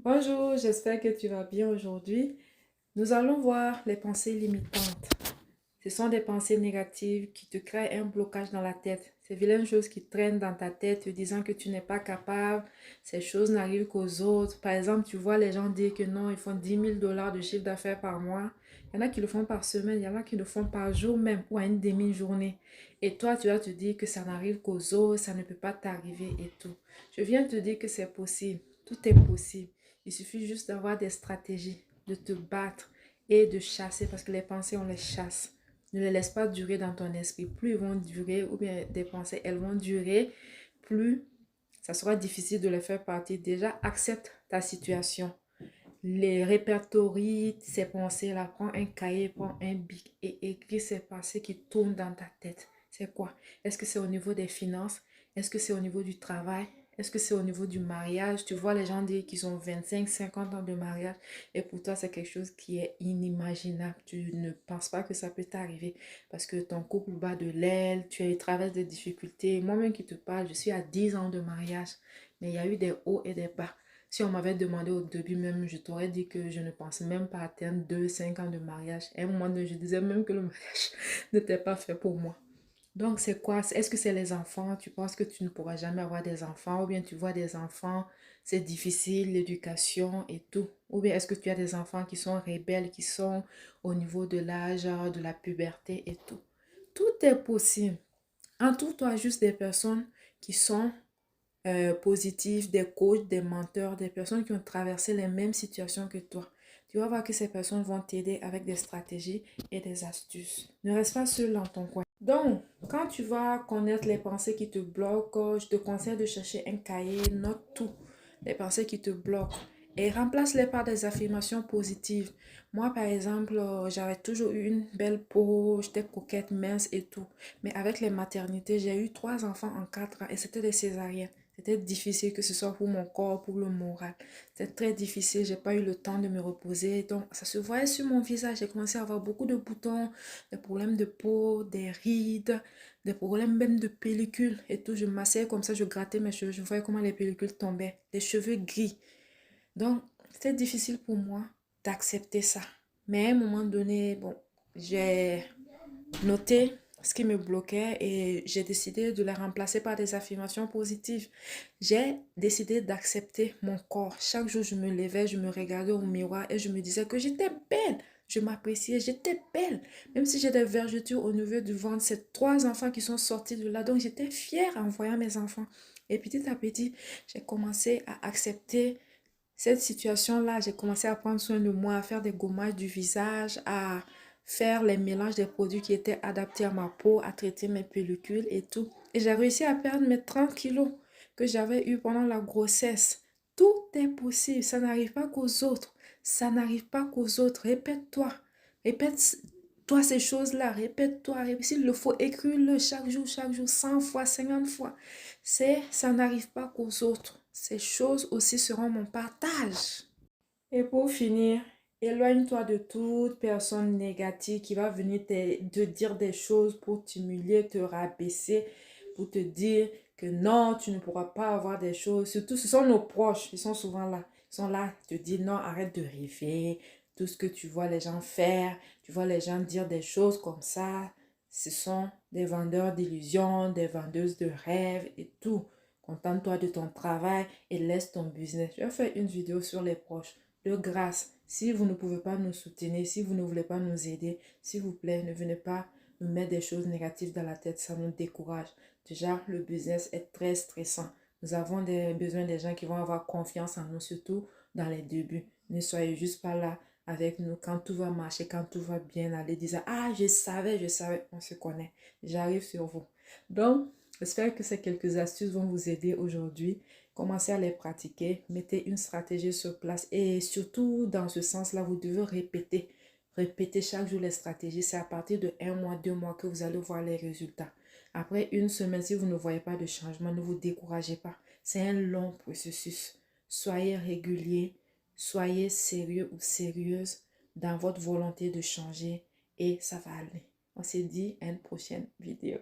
Bonjour, j'espère que tu vas bien aujourd'hui. Nous allons voir les pensées limitantes. Ce sont des pensées négatives qui te créent un blocage dans la tête. Ces vilaines choses qui traînent dans ta tête te disant que tu n'es pas capable, ces choses n'arrivent qu'aux autres. Par exemple, tu vois les gens dire que non, ils font 10 000 $ de chiffre d'affaires par mois. Il y en a qui le font par semaine, il y en a qui le font par jour même ou à une demi-journée. Et toi, tu vas te dire que ça n'arrive qu'aux autres, ça ne peut pas t'arriver et tout. Je viens te dire que c'est possible. Tout est possible. Il suffit juste d'avoir des stratégies, de te battre et de chasser parce que les pensées, on les chasse. Ne les laisse pas durer dans ton esprit. Plus ils vont durer, ou bien des pensées, elles vont durer, plus ça sera difficile de les faire partir. Déjà, accepte ta situation. Les répertories, ces pensées-là, prends un cahier, prends un bic et écris ces pensées qui tournent dans ta tête. C'est quoi? Est-ce que c'est au niveau des finances? Est-ce que c'est au niveau du travail? Est-ce que c'est au niveau du mariage? Tu vois les gens dire qu'ils ont 25, 50 ans de mariage et pour toi c'est quelque chose qui est inimaginable. Tu ne penses pas que ça peut t'arriver parce que ton couple bat de l'aile, tu traverses des difficultés. Moi-même qui te parle, je suis à 10 ans de mariage, mais il y a eu des hauts et des bas. Si on m'avait demandé au début même, je t'aurais dit que je ne pense même pas atteindre 5 ans de mariage. À un moment donné, je disais même que le mariage n'était pas fait pour moi. Donc, c'est quoi? Est-ce que c'est les enfants? Tu penses que tu ne pourras jamais avoir des enfants? Ou bien tu vois des enfants, c'est difficile, l'éducation et tout. Ou bien est-ce que tu as des enfants qui sont rebelles, qui sont au niveau de l'âge, de la puberté et tout. Tout est possible. Entoure-toi juste des personnes qui sont positifs, des coachs, des menteurs, des personnes qui ont traversé les mêmes situations que toi. Tu vas voir que ces personnes vont t'aider avec des stratégies et des astuces. Ne reste pas seul dans ton coin. Donc, quand tu vas connaître les pensées qui te bloquent, je te conseille de chercher un cahier, note tout, les pensées qui te bloquent et remplace-les par des affirmations positives. Moi, par exemple, j'avais toujours eu une belle peau, j'étais coquette, mince et tout. Mais avec les maternités, j'ai eu 3 enfants en 4 ans et c'était des césariennes. C'était difficile que ce soit pour mon corps, pour le moral. C'était très difficile, j'ai pas eu le temps de me reposer. Donc, ça se voyait sur mon visage. J'ai commencé à avoir beaucoup de boutons, des problèmes de peau, des rides, des problèmes même de pellicule et tout. Je m'asseyais comme ça, je grattais mes cheveux. Je voyais comment les pellicules tombaient, les cheveux gris. Donc, c'était difficile pour moi d'accepter ça. Mais à un moment donné, bon, j'ai noté ce qui me bloquait et j'ai décidé de la remplacer par des affirmations positives. J'ai décidé d'accepter mon corps. Chaque jour, je me levais, je me regardais au miroir et je me disais que j'étais belle. Je m'appréciais, j'étais belle. Même si j'ai des vergetures au niveau du ventre, c'est 3 enfants qui sont sortis de là. Donc, j'étais fière en voyant mes enfants. Et petit à petit, j'ai commencé à accepter cette situation-là. J'ai commencé à prendre soin de moi, à faire des gommages du visage, à faire les mélanges des produits qui étaient adaptés à ma peau, à traiter mes pellicules et tout. Et j'ai réussi à perdre mes 30 kilos que j'avais eu pendant la grossesse. Tout est possible. Ça n'arrive pas qu'aux autres. Ça n'arrive pas qu'aux autres. Répète-toi. Répète-toi ces choses-là. Répète-toi. S'il le faut, écris-le chaque jour, 100 fois, 50 fois. Ça n'arrive pas qu'aux autres. Ces choses aussi seront mon partage. Et pour finir, éloigne-toi de toute personne négative qui va venir te dire des choses pour t'humilier, te rabaisser, pour te dire que non, tu ne pourras pas avoir des choses. Surtout, ce sont nos proches, ils sont souvent là. Ils sont là, te dire non, arrête de rêver. Tout ce que tu vois les gens faire, tu vois les gens dire des choses comme ça. Ce sont des vendeurs d'illusions, des vendeuses de rêves et tout. Contente-toi de ton travail et laisse ton business. Je vais faire une vidéo sur les proches. De grâce, si vous ne pouvez pas nous soutenir, si vous ne voulez pas nous aider, s'il vous plaît, ne venez pas nous mettre des choses négatives dans la tête, ça nous décourage. Déjà, le business est très stressant. Nous avons besoin des gens qui vont avoir confiance en nous, surtout dans les débuts. Ne soyez juste pas là avec nous quand tout va marcher, quand tout va bien aller, disant, ah, je savais, on se connaît. J'arrive sur vous. Donc, j'espère que ces quelques astuces vont vous aider aujourd'hui. Commencez à les pratiquer, mettez une stratégie sur place et surtout dans ce sens-là, vous devez répéter. Répétez chaque jour les stratégies. C'est à partir de 1 mois, 2 mois que vous allez voir les résultats. Après une semaine, si vous ne voyez pas de changement, ne vous découragez pas. C'est un long processus. Soyez régulier, soyez sérieux ou sérieuse dans votre volonté de changer et ça va aller. On se dit à une prochaine vidéo.